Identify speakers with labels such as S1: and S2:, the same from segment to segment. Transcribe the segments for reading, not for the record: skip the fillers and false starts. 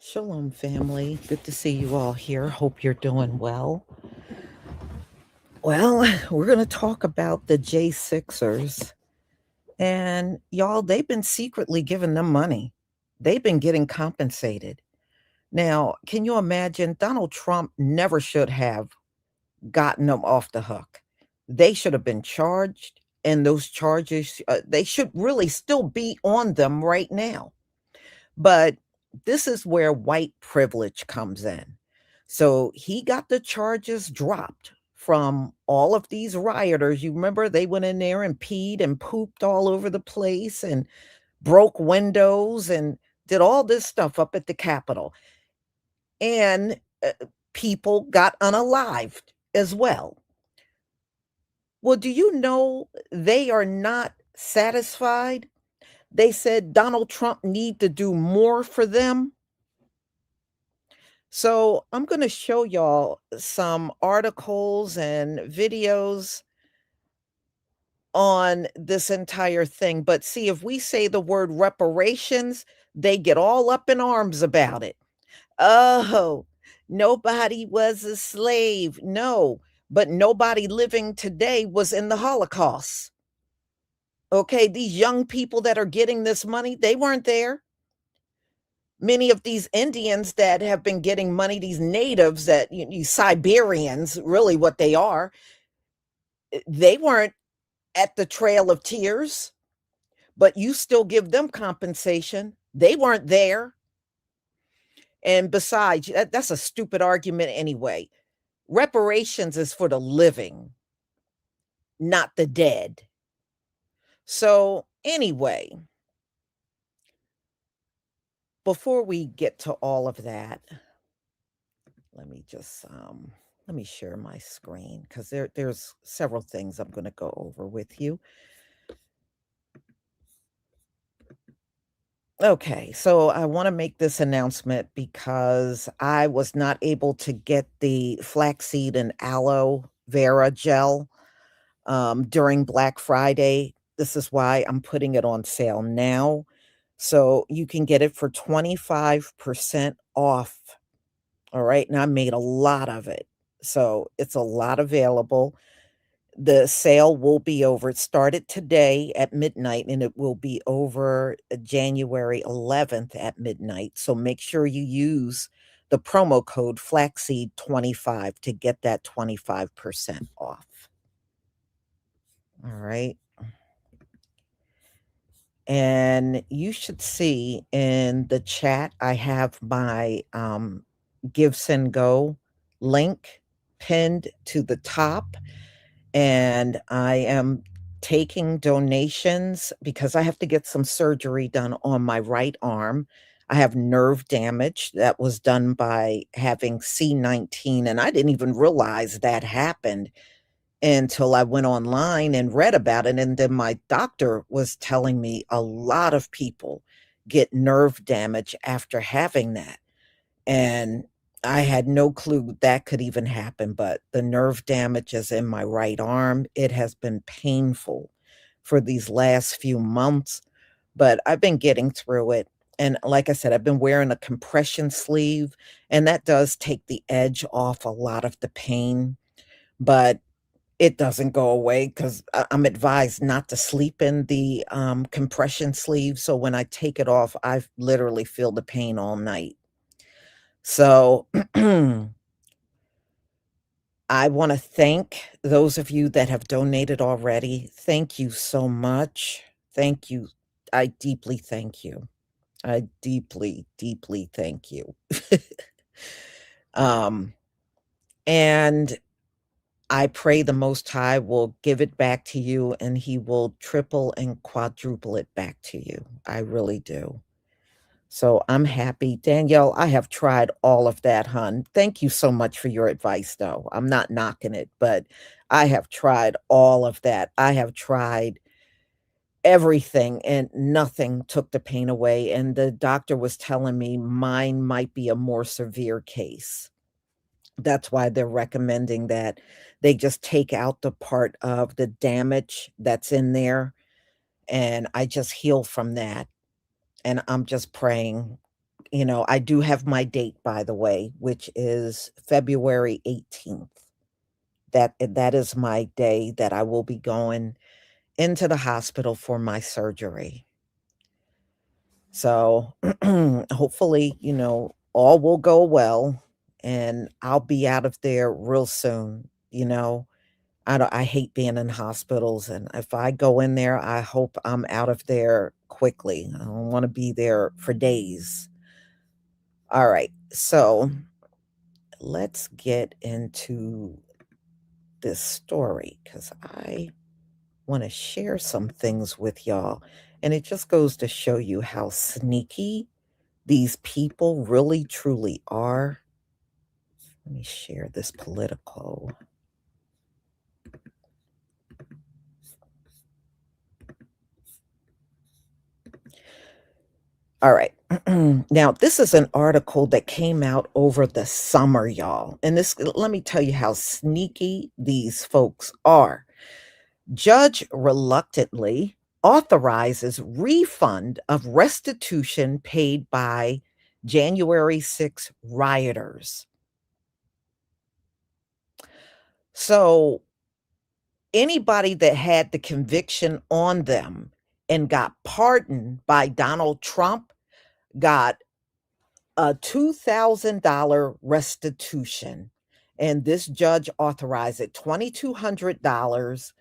S1: Shalom, family. Good to see you all here. Hope you're doing well. Well, we're going to talk about the J6ers. And y'all, they've been secretly giving them money. They've been getting compensated. Now, can you imagine? Donald Trump never should have gotten them off the hook. They should have been charged, and those charges, they should really still be on them right now. But this is where white privilege comes in. So he got the charges dropped from all of these rioters. You remember they went in there and peed and pooped all over the place and broke windows and did all this stuff up at the Capitol. And people got unalived as well. Well, do you know they are not satisfied? They said Donald Trump need to do more for them. So I'm going to show y'all some articles and videos on this entire thing. But see, if we say the word reparations, they get all up in arms about it. Oh, nobody was a slave. No, but nobody living today was in the Holocaust. Okay, these young people that are getting this money, they weren't there. Many of these Indians that have been getting money, these natives that you Siberians, really what they are, they weren't at the Trail of Tears, but you still give them compensation. They weren't there. And besides, that's a stupid argument anyway. Reparations is for the living, not the dead. So, anyway, before we get to all of that, let me just let me share my screen because there's several things I'm going to go over with you. Okay, so I want to make this announcement because I was not able to get the flaxseed and aloe vera gel during Black Friday. This is why I'm putting it on sale now. So you can get it for 25% off. All right. And I made a lot of it. So it's a lot available. The sale will be over. It started today at midnight and it will be over January 11th at midnight. So make sure you use the promo code flaxseed25 to get that 25% off. All right. And you should see in the chat, I have my Give Send Go link pinned to the top. And I am taking donations because I have to get some surgery done on my right arm. I have nerve damage that was done by having C19, and I didn't even realize that happened until I went online and read about it. And then my doctor was telling me a lot of people get nerve damage after having that. And I had no clue that could even happen, but the nerve damage is in my right arm. It has been painful for these last few months, but I've been getting through it. And like I said, I've been wearing a compression sleeve, and that does take the edge off a lot of the pain, but it doesn't go away because I'm advised not to sleep in the compression sleeve. So when I take it off, I literally feel the pain all night. So I want to thank those of you that have donated already. Thank you so much. Thank you. I deeply thank you. I deeply, deeply thank you. um, and I pray the Most High will give it back to you and he will triple and quadruple it back to you. I really do. So I'm happy. Danielle, I have tried all of that, hun. Thank you so much for your advice, though. I'm not knocking it, but I have tried all of that. I have tried everything and nothing took the pain away. And the doctor was telling me mine might be a more severe case. That's why they're recommending that they just take out the part of the damage that's in there. And I just heal from that. And I'm just praying I do have my date, by the way, which is February 18th. That is my day that I will be going into the hospital for my surgery. So, hopefully, all will go well and I'll be out of there real soon. I hate being in hospitals, and if I go in there, I hope I'm out of there quickly. I don't wanna be there for days. Alright, so let's get into this story because I wanna share some things with y'all, and it just goes to show you how sneaky these people really truly are. Let me share this political. All right. Now, this is an article that came out over the summer, y'all. And let me tell you how sneaky these folks are. Judge reluctantly authorizes refund of restitution paid by January 6 rioters. So, anybody that had the conviction on them and got pardoned by Donald Trump got a $2,000 restitution. And this judge authorized it $2,200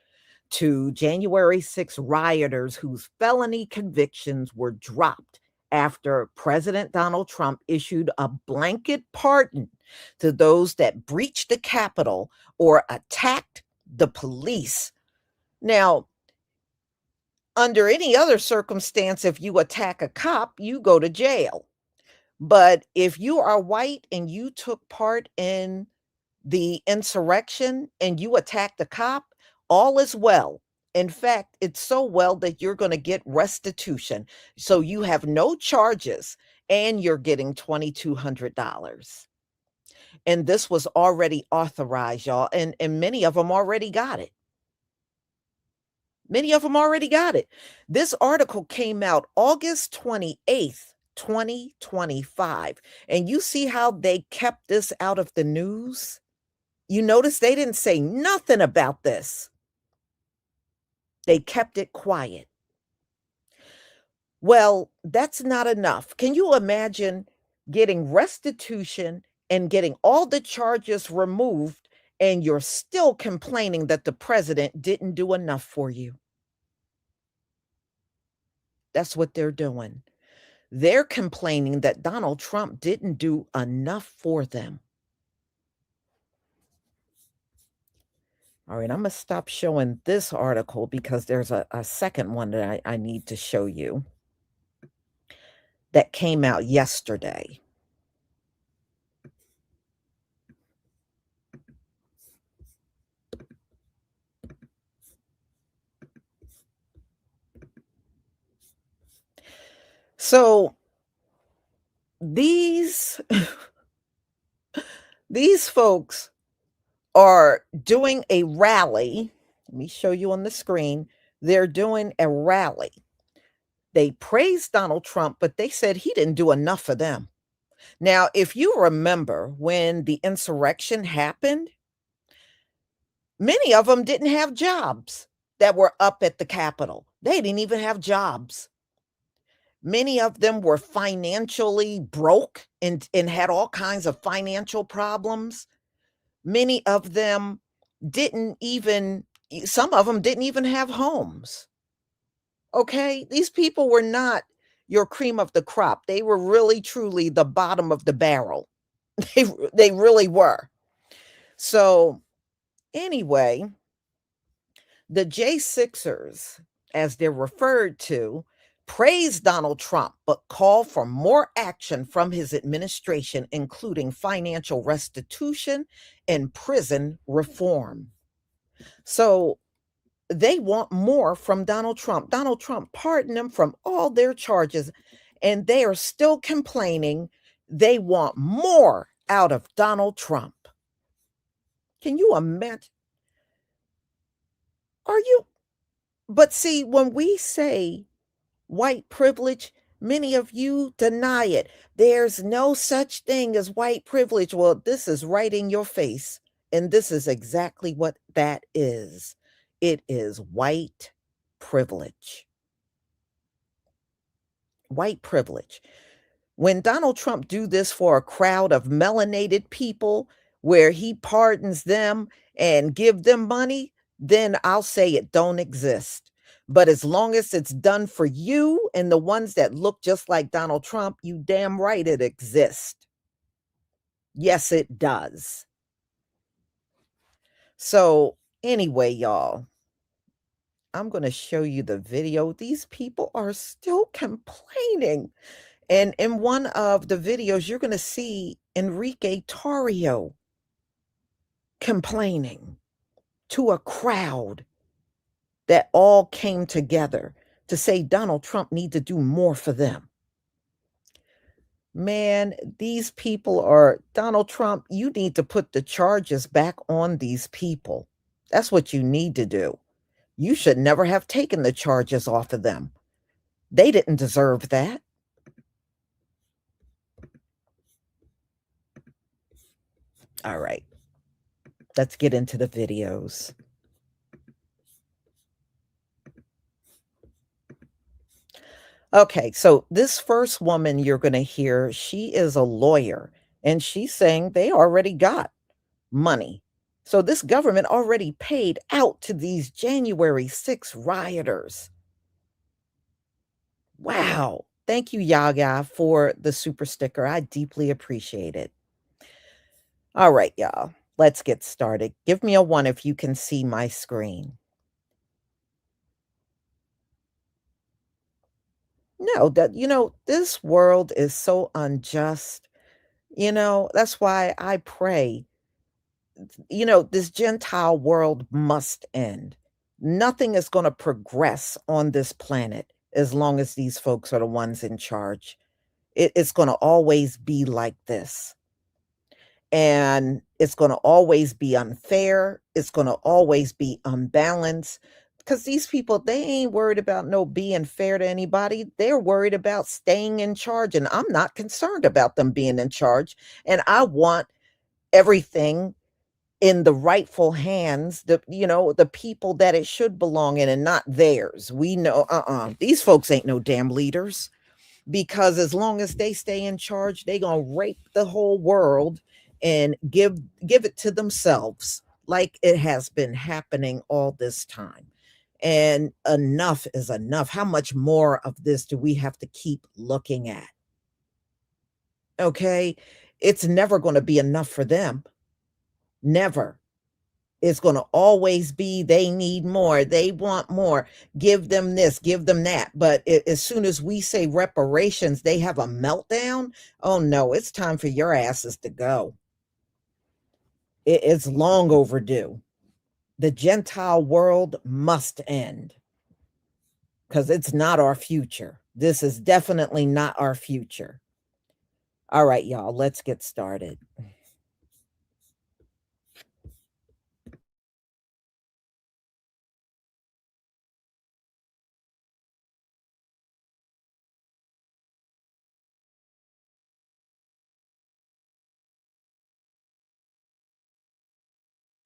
S1: to January 6 rioters whose felony convictions were dropped after President Donald Trump issued a blanket pardon to those that breached the Capitol or attacked the police. Now, under any other circumstance, if you attack a cop, you go to jail. But if you are white and you took part in the insurrection and you attacked a cop, all is well. In fact, it's so well that you're going to get restitution. So you have no charges and you're getting $2,200. And this was already authorized, y'all. And many of them already got it. Many of them already got it. This article came out August 28th, 2025. And you see how they kept this out of the news? You notice they didn't say nothing about this. They kept it quiet. Well, that's not enough. Can you imagine getting restitution and getting all the charges removed, and you're still complaining that the president didn't do enough for you? That's what they're doing. They're complaining that Donald Trump didn't do enough for them. All right, I'm going to stop showing this article because there's a second one that I need to show you that came out yesterday. So these these folks are doing a rally. Let me show you on the screen. They're doing a rally. They praised Donald Trump, but they said he didn't do enough for them. Now, if you remember when the insurrection happened, many of them didn't have jobs that were up at the Capitol. They didn't even have jobs. Many of them were financially broke and had all kinds of financial problems. Many of them didn't even, some of them didn't even have homes. Okay? These people were not your cream of the crop. They were really, truly the bottom of the barrel. They really were. So, anyway, the J6ers, as they're referred to, praised Donald Trump, but called for more action from his administration, including financial restitution and prison reform. So they want more from Donald Trump. Donald Trump pardoned them from all their charges, and they are still complaining they want more out of Donald Trump. Can you imagine? Are you? But see, when we say white privilege, Many of you deny it. There's no such thing as white privilege. Well, this is right in your face. And this is exactly what that is. It is white privilege. White privilege. When Donald Trump do this for a crowd of melanated people where he pardons them and give them money, then I'll say it don't exist. But as long as it's done for you and the ones that look just like Donald Trump, you damn right it exists. Yes, it does. So anyway, y'all, I'm going to show you the video. These people are still complaining. And in one of the videos, you're going to see Enrique Tarrio complaining to a crowd that all came together to say Donald Trump needs to do more for them. Man, these people are, Donald Trump, you need to put the charges back on these people. That's what you need to do. You should never have taken the charges off of them. They didn't deserve that. All right, let's get into the videos. Okay, so this first woman you're going to hear, she is a lawyer, and she's saying they already got money. So this government already paid out to these January 6 rioters. Wow. Thank you, Yaga, for the super sticker. I deeply appreciate it. All right, y'all, let's get started. Give me a 1 if you can see my screen. No, this world is so unjust. That's why I pray, this Gentile world must end. Nothing is going to progress on this planet as long as these folks are the ones in charge. It's going to always be like this. And it's going to always be unfair. It's going to always be unbalanced because these people, they ain't worried about no being fair to anybody. They're worried about staying in charge. And I'm not concerned about them being in charge. And I want everything in the rightful hands, the people that it should belong in and not theirs. We know, these folks ain't no damn leaders, because as long as they stay in charge, they gonna rape the whole world and give it to themselves, like it has been happening all this time. And enough is enough. How much more of this do we have to keep looking at? Okay, it's never going to be enough for them. Never. It's going to always be they need more, they want more, give them this, give them that. But as soon as we say reparations, they have a meltdown. Oh no, it's time for your asses to go. It's long overdue. The Gentile world must end, because it's not our future. This is definitely not our future. All right, y'all, let's get started.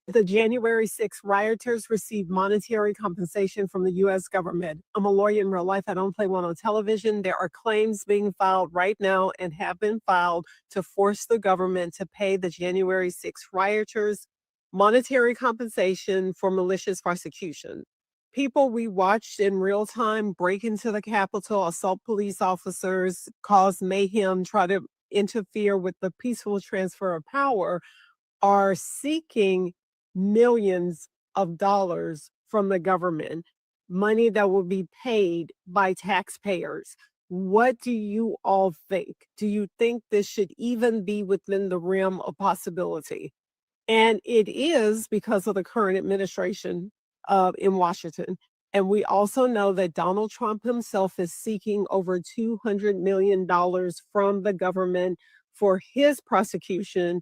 S2: The January 6 rioters received monetary compensation from the U.S. government. I'm a lawyer in real life. I don't play one on television. There are claims being filed right now and have been filed to force the government to pay the January 6 rioters monetary compensation for malicious prosecution. People we watched in real time break into the Capitol, assault police officers, cause mayhem, try to interfere with the peaceful transfer of power are seeking millions of dollars from the government, money that will be paid by taxpayers. What do you all think? Do you think this should even be within the realm of possibility? And it is because of the current administration in Washington. And we also know that Donald Trump himself is seeking over $200 million from the government for his prosecution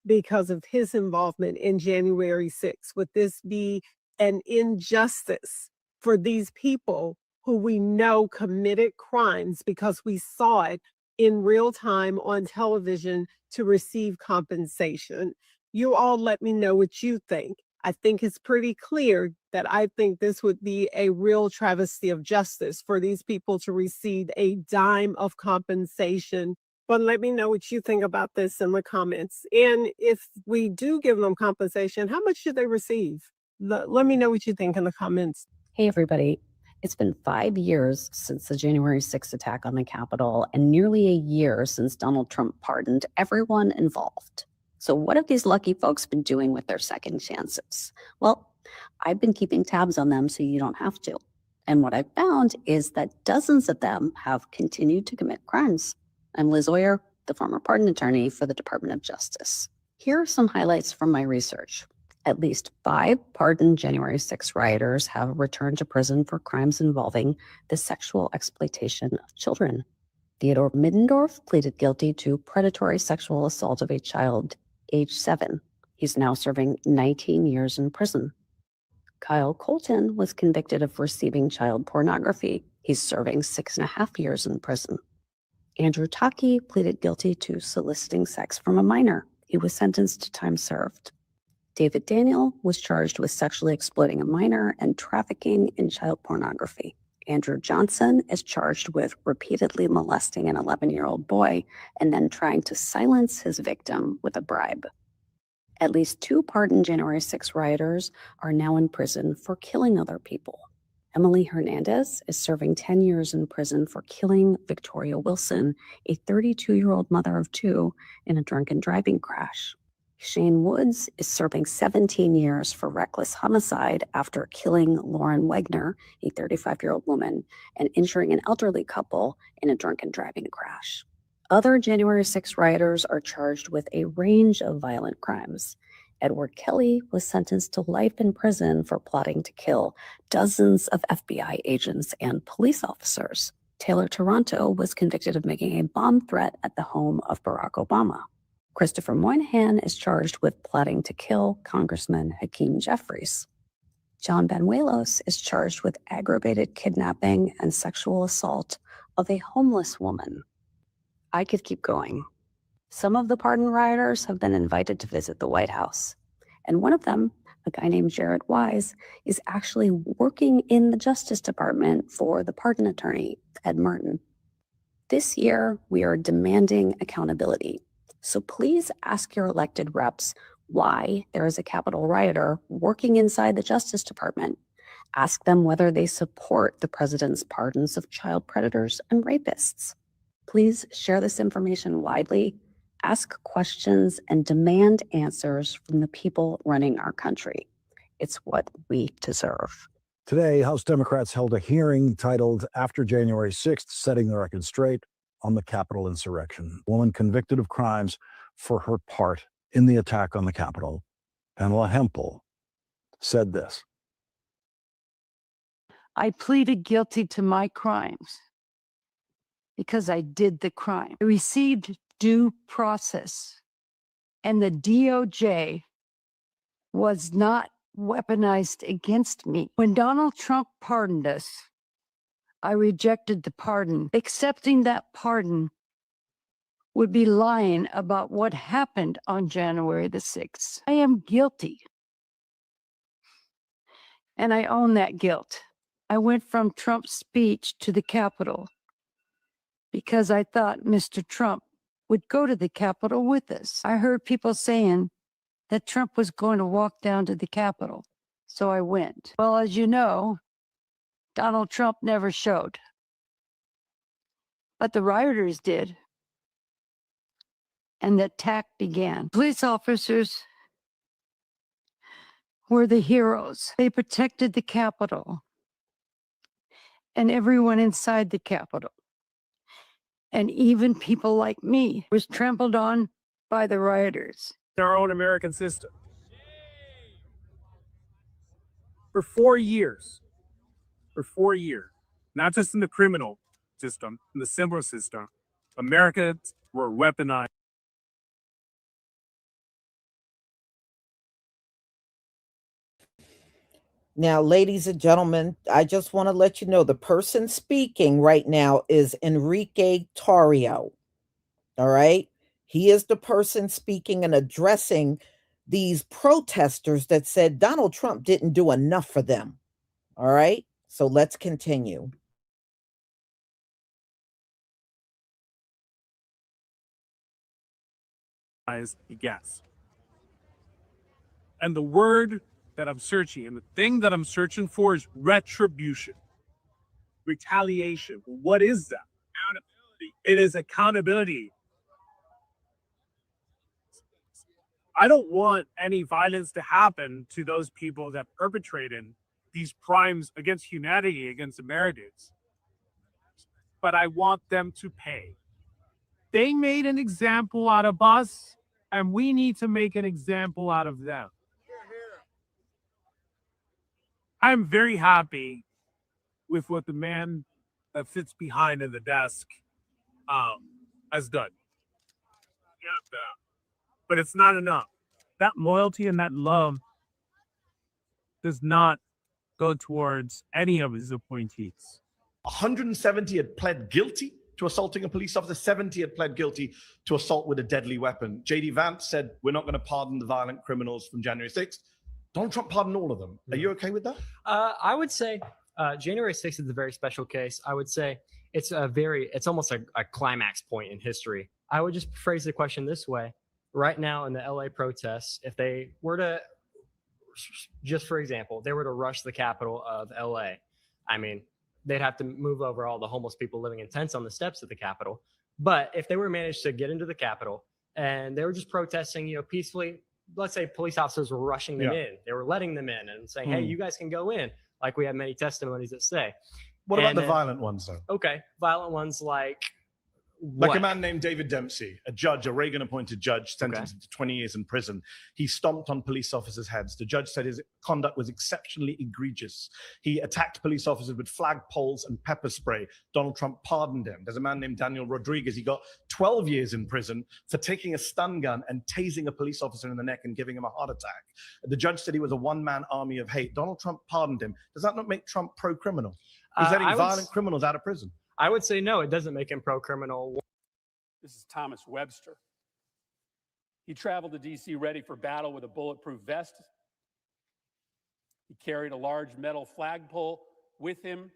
S2: because of his involvement in January 6th. Would this be an injustice for these people who we know committed crimes because we saw it in real time on television to receive compensation. You all let me know what you think. I think it's pretty clear that I think this would be a real travesty of justice for these people to receive a dime of compensation. But let me know what you think about this in the comments. And if we do give them compensation, how much should they receive? Let me know what you think in the comments.
S3: Hey, everybody. It's been 5 years since the January 6th attack on the Capitol and nearly a year since Donald Trump pardoned everyone involved. So what have these lucky folks been doing with their second chances? Well, I've been keeping tabs on them so you don't have to. And what I've found is that dozens of them have continued to commit crimes. I'm Liz Oyer, the former pardon attorney for the Department of Justice. Here are some highlights from my research. At least 5 pardoned January 6 rioters have returned to prison for crimes involving the sexual exploitation of children. Theodore Middendorf pleaded guilty to predatory sexual assault of a child age 7. He's now serving 19 years in prison. Kyle Colton was convicted of receiving child pornography. He's serving 6.5 years in prison. Andrew Taki pleaded guilty to soliciting sex from a minor. He was sentenced to time served. David Daniel was charged with sexually exploiting a minor and trafficking in child pornography. Andrew Johnson is charged with repeatedly molesting an 11-year-old boy and then trying to silence his victim with a bribe. At least 2 pardoned January 6 rioters are now in prison for killing other people. Emily Hernandez is serving 10 years in prison for killing Victoria Wilson, a 32-year-old mother of 2, in a drunken driving crash. Shane Woods is serving 17 years for reckless homicide after killing Lauren Wegner, a 35-year-old woman, and injuring an elderly couple in a drunken driving crash. Other January 6 rioters are charged with a range of violent crimes. Edward Kelly was sentenced to life in prison for plotting to kill dozens of FBI agents and police officers. Taylor Toronto was convicted of making a bomb threat at the home of Barack Obama. Christopher Moynihan is charged with plotting to kill Congressman Hakeem Jeffries. John Banuelos is charged with aggravated kidnapping and sexual assault of a homeless woman. I could keep going. Some of the pardoned rioters have been invited to visit the White House. And one of them, a guy named Jared Wise, is actually working in the Justice Department for the pardon attorney, Ed Martin. This year, we are demanding accountability. So please ask your elected reps why there is a Capitol rioter working inside the Justice Department. Ask them whether they support the president's pardons of child predators and rapists. Please share this information widely, ask questions, and demand answers from the people running our country. It's what we deserve.
S4: Today, House Democrats held a hearing titled After January 6th, Setting the Record Straight on the Capitol Insurrection. A woman convicted of crimes for her part in the attack on the Capitol, Pamela Hempel, said this.
S5: I pleaded guilty to my crimes because I did the crime. I received due process, and the DOJ was not weaponized against me. When Donald Trump pardoned us, I rejected the pardon. Accepting that pardon would be lying about what happened on January the 6th. I am guilty, and I own that guilt. I went from Trump's speech to the Capitol because I thought Mr. Trump would go to the Capitol with us. I heard people saying that Trump was going to walk down to the Capitol, so I went. Well, as you know, Donald Trump never showed, but the rioters did, and the attack began. Police officers were the heroes. They protected the Capitol and everyone inside the Capitol. And even people like me was trampled on by the rioters.
S6: Our own American system. For 4 years, not just in the criminal system, in the civil system, Americans were weaponized.
S1: Now, ladies and gentlemen, I just want to let you know the person speaking right now is Enrique Tarrio. All right. He is the person speaking and addressing these protesters that said Donald Trump didn't do enough for them. All right. So let's continue.
S6: Yes. And the word that I'm searching and the thing that I'm searching for is retribution, retaliation. What is that? Accountability. It is accountability. I don't want any violence to happen to those people that perpetrated these crimes against humanity, against Americans. But I want them to pay. They made an example out of us, and we need to make an example out of them. I'm very happy with what the man that sits behind in the desk has done. But it's not enough. That loyalty and that love does not go towards any of his appointees.
S7: 170 had pled guilty to assaulting a police officer. 70 had pled guilty to assault with a deadly weapon. J.D. Vance said, we're not going to pardon the violent criminals from January 6th. Donald Trump pardoned all of them. Are you okay with that?
S8: I would say January 6th is a very special case. I would say it's almost a climax point in history. I would just phrase the question this way. Right now in the LA protests, if they were to, just for example, they were to rush the capital of LA, I mean, they'd have to move over all the homeless people living in tents on the steps of the Capitol. But if they were managed to get into the Capitol and they were just protesting, peacefully, let's say police officers were rushing them in, they were letting them in and saying, hey, you guys can go in, like we have many testimonies that say.
S7: What about the violent ones, though?
S8: Okay, violent ones like
S7: Like a man named David Dempsey, a judge, a Reagan-appointed judge, sentenced to 20 years in prison. He stomped on police officers' heads. The judge said his conduct was exceptionally egregious. He attacked police officers with flagpoles and pepper spray. Donald Trump pardoned him. There's a man named Daniel Rodriguez. He got 12 years in prison for taking a stun gun and tasing a police officer in the neck and giving him a heart attack. The judge said he was a one-man army of hate. Donald Trump pardoned him. Does that not make Trump pro-criminal? He's letting violent criminals out of prison.
S8: I would say no, it doesn't make him pro-criminal.
S9: This is Thomas Webster. He traveled to D.C. ready for battle with a bulletproof vest. He carried a large metal flagpole with him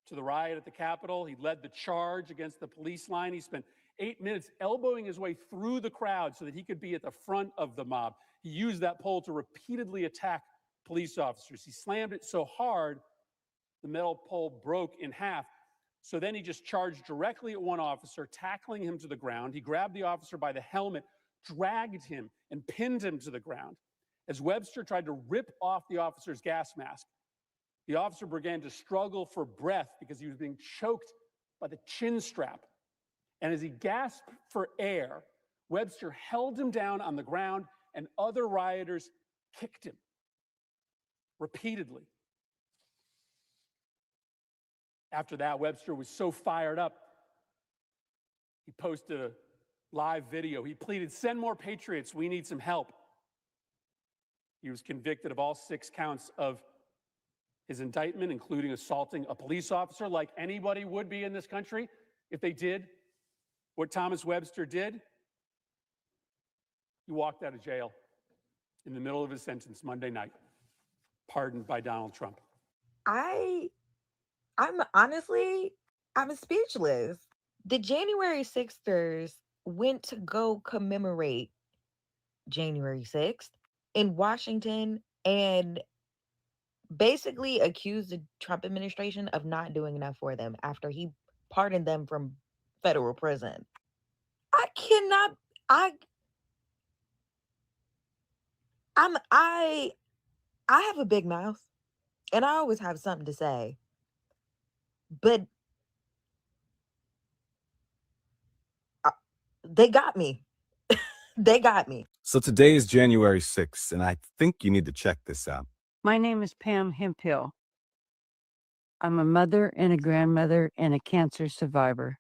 S9: to the riot at the Capitol. He led the charge against the police line. He spent 8 minutes elbowing his way through the crowd so that he could be at the front of the mob. He used that pole to repeatedly attack police officers. He slammed it so hard, the metal pole broke in half. So then he just charged directly at one officer, tackling him to the ground. He grabbed the officer by the helmet, dragged him, and pinned him to the ground. As Webster tried to rip off the officer's gas mask, the officer began to struggle for breath because he was being choked by the chin strap. And as he gasped for air, Webster held him down on the ground, and other rioters kicked him repeatedly. After that, Webster was so fired up, he posted a live video. He pleaded, send more patriots, we need some help. He was convicted of all 6 counts of his indictment, including assaulting a police officer, like anybody would be in this country if they did what Thomas Webster did. He walked out of jail in the middle of his sentence Monday night, pardoned by Donald Trump.
S10: I'm speechless. The January 6ers went to go commemorate January 6th in Washington and basically accused the Trump administration of not doing enough for them after he pardoned them from federal prison. I have a big mouth and I always have something to say. But they got me. They got me.
S11: So today is January 6th, and I think you need to check this out.
S5: My name is Pam Hemphill. I'm a mother and a grandmother and a cancer survivor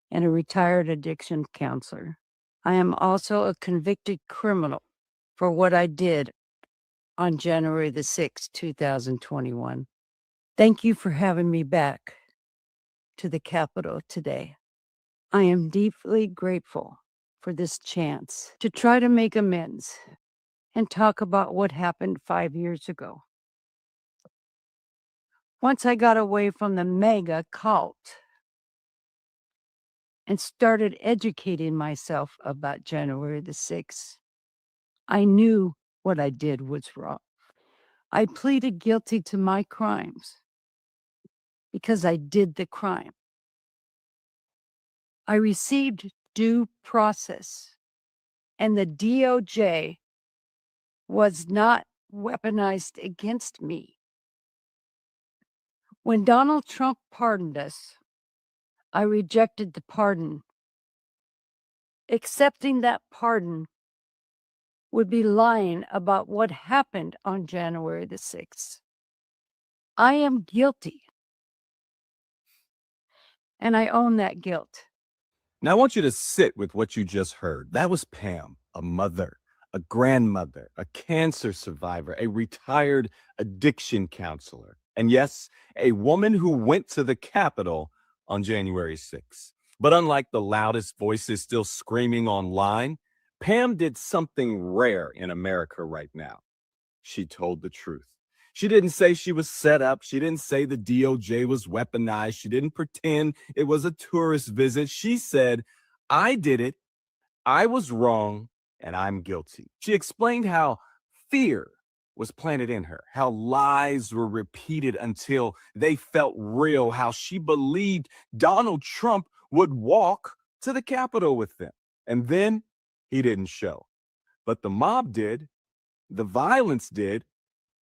S5: and a retired addiction counselor. I am also a convicted criminal for what I did on January the 6th, 2021. Thank you for having me back to the Capitol today. I am deeply grateful for this chance to try to make amends and talk about what happened 5 years ago. Once I got away from the mega cult and started educating myself about January the 6th, I knew what I did was wrong. I pleaded guilty to my crimes because I did the crime. I received due process, and the DOJ was not weaponized against me. When Donald Trump pardoned us, I rejected the pardon. Accepting that pardon would be lying about what happened on January the 6th. I am guilty, and I own that guilt.
S11: Now, I want you to sit with what you just heard. That was Pam, a mother, a grandmother, a cancer survivor, a retired addiction counselor, and yes, a woman who went to the Capitol on January 6th. But unlike the loudest voices still screaming online, Pam did something rare in America right now. She told the truth. She didn't say she was set up. She didn't say the DOJ was weaponized. She didn't pretend it was a tourist visit. She said, I did it. I was wrong, and I'm guilty. She explained how fear was planted in her, how lies were repeated until they felt real, how she believed Donald Trump would walk to the Capitol with them. And then he didn't show. But the mob did, the violence did,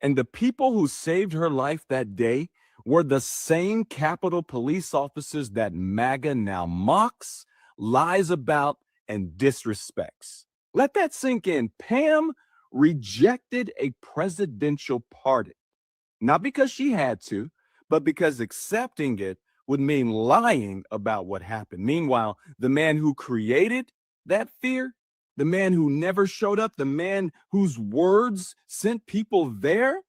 S11: and the people who saved her life that day were the same Capitol police officers that MAGA now mocks, lies about, and disrespects. Let that sink in. Pam rejected a presidential pardon, not because she had to, but because accepting it would mean lying about what happened. Meanwhile, the man who created that fear, the man who never showed up, the man whose words sent people there,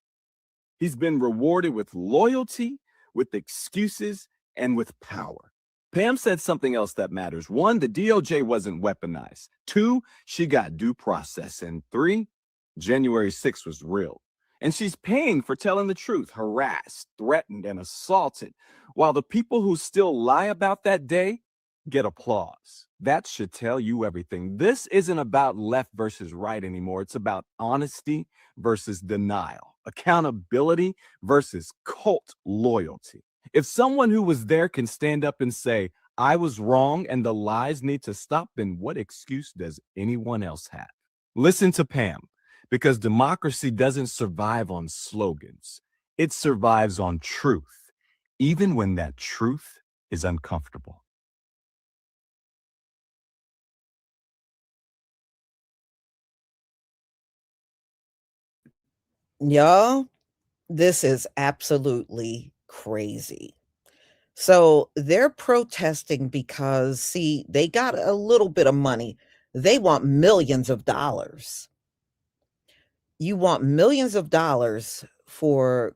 S11: he's been rewarded with loyalty, with excuses, and with power. Pam said something else that matters. 1, the DOJ wasn't weaponized. 2, she got due process. And 3, January 6th was real. And she's paying for telling the truth, harassed, threatened, and assaulted, while the people who still lie about that day get applause. That should tell you everything. This isn't about left versus right anymore. It's about honesty versus denial, accountability versus cult loyalty. If someone who was there can stand up and say, I was wrong and the lies need to stop, then what excuse does anyone else have? Listen to Pam, because democracy doesn't survive on slogans. It survives on truth, even when that truth is uncomfortable.
S1: Y'all, this is absolutely crazy. So they're protesting because, see, they got a little bit of money. They want millions of dollars. You want millions of dollars for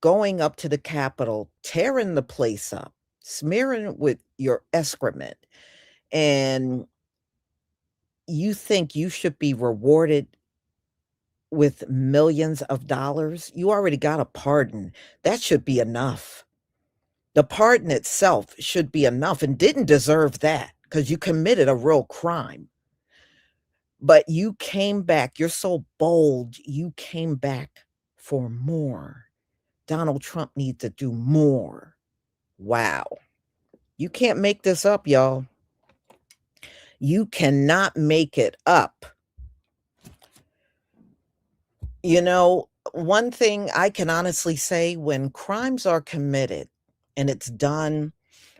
S1: going up to the Capitol, tearing the place up, smearing it with your excrement, and you think you should be rewarded with millions of dollars? You already got a pardon. That should be enough. The pardon itself should be enough and didn't deserve that because you committed a real crime. But you came back. You're so bold. You came back for more. Donald Trump needs to do more. Wow. You can't make this up, y'all. You cannot make it up. You know, one thing I can honestly say, when crimes are committed and it's done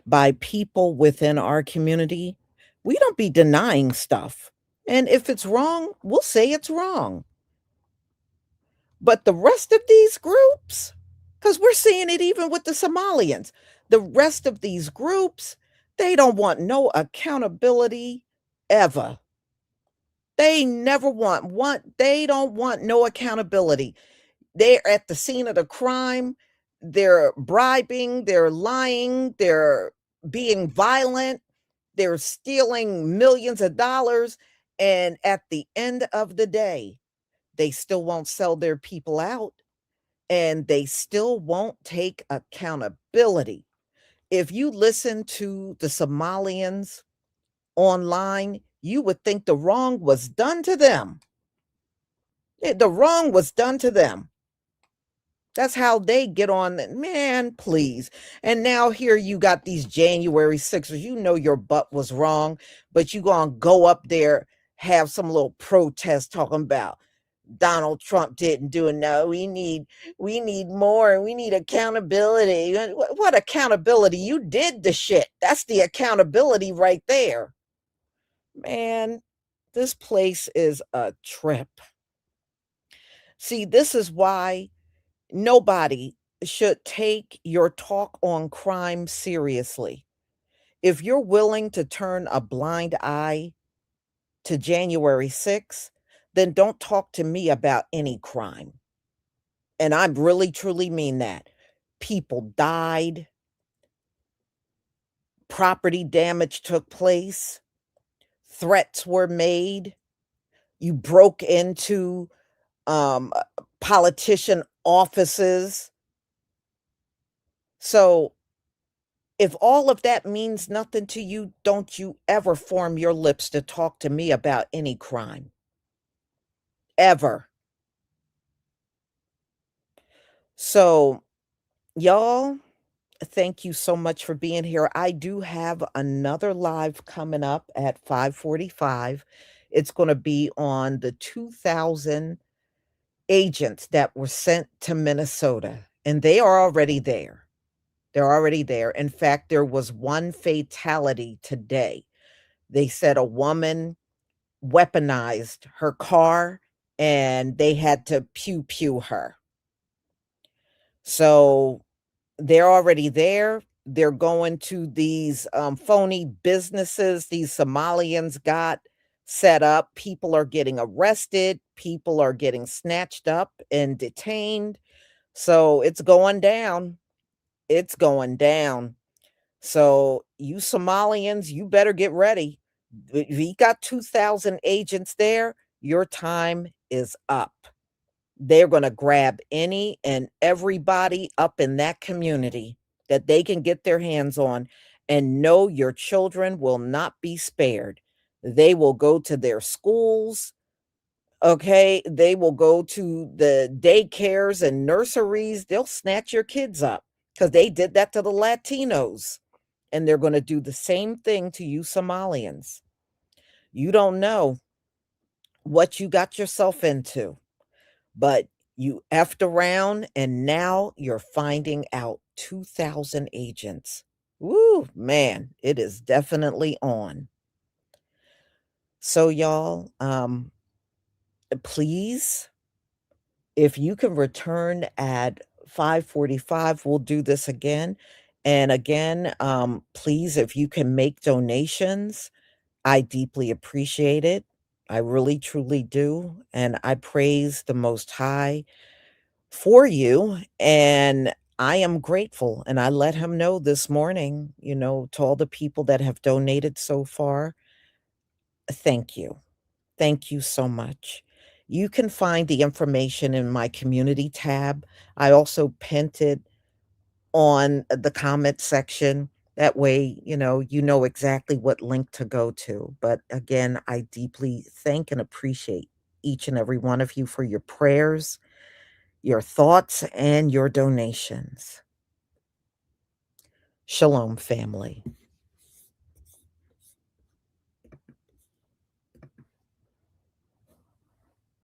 S1: by people within our community, we don't be denying stuff. And if it's wrong, we'll say it's wrong. But the rest of these groups, because we're seeing it even with the Somalians, the rest of these groups, they don't want no accountability ever. They never they don't want no accountability. They're at the scene of the crime. They're bribing, they're lying, they're being violent, they're stealing millions of dollars. And at the end of the day, they still won't sell their people out and they still won't take accountability. If you listen to the Somalians online, you would think the wrong was done to them. The wrong was done to them. That's how they get on. Man, please. And now here you got these January 6ers. You know your butt was wrong, but you gonna go up there, have some little protest talking about Donald Trump didn't do it. No, we need more. We need accountability. What accountability? You did the shit. That's the accountability right there. Man, this place is a trip. See, this is why nobody should take your talk on crime seriously. If you're willing to turn a blind eye to January 6th, then don't talk to me about any crime. And I really, truly mean that. People died, property damage took place, threats were made, you broke into politician offices. So if all of that means nothing to you, don't you ever form your lips to talk to me about any crime. Ever. So, y'all, thank you so much for being here. I do have another live coming up at 5:45. It's going to be on the 2,000 agents that were sent to Minnesota, and they are already there. They're already there. In fact, there was one fatality today. They said a woman weaponized her car and they had to pew her. So they're already there. They're going to these phony businesses these Somalians got set up. People are getting arrested. People are getting snatched up and detained. So it's going down. It's going down. So you Somalians, you better get ready. We got 2,000 agents there. Your time is up. They're going to grab any and everybody up in that community that they can get their hands on, and know your children will not be spared. They will go to their schools. Okay. They will go to the daycares and nurseries. They'll snatch your kids up because they did that to the Latinos. And they're going to do the same thing to you Somalians. You don't know what you got yourself into, but you effed around and now you're finding out. 2,000 agents. Woo, man, it is definitely on. So y'all, please, if you can return at 5:45, we'll do this again. And again, please, if you can make donations, I deeply appreciate it. I really, truly do. And I praise the Most High for you. And I am grateful. And I let him know this morning, to all the people that have donated so far. Thank you. Thank you so much. You can find the information in my community tab. I also pinned it on the comment section. That way, you know exactly what link to go to. But again, I deeply thank and appreciate each and every one of you for your prayers, your thoughts, and your donations. Shalom, family.